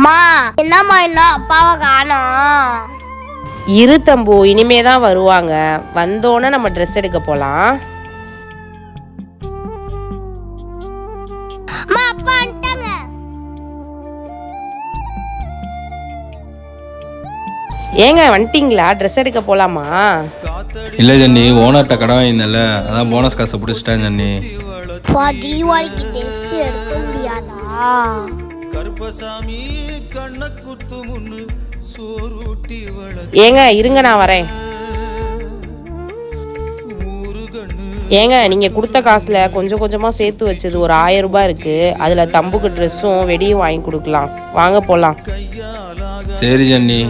மா என்னம்மா இன்னும் அப்பாவை காணோம்? இரு தம்பு, இனிமே தான் வருவாங்க. வந்தோன்னே நம்ம ட்ரெஸ் எடுக்க போலாம். அம்மா அப்பா வந்துட்டாங்க. ஏங்க வந்துட்டீங்களா? ட்ரெஸ் எடுக்க போலாமா? இல்லை ஜன்னி, ஓனர்கிட்ட கடன் வாங்கியிருந்தேன்ல, அதான் போனஸ் காசை பிடிச்சிட்டேன் ஜன்னி. தீபாவளிக்கு ட்ரெஸ் எடுக்க முடியாதா? ஏங்க இருங்க, நான் வரேன். ஏங்க நீங்க கொடுத்த காசுல கொஞ்சம் கொஞ்சமா சேர்த்து வச்சது ஒரு 1000 ரூபாய் இருக்கு. அதுல தம்புக்கு ட்ரெஸ்ஸும் வெடியும் வாங்கி கொடுக்கலாம். வாங்க போலாம். சரி ஜன்னி.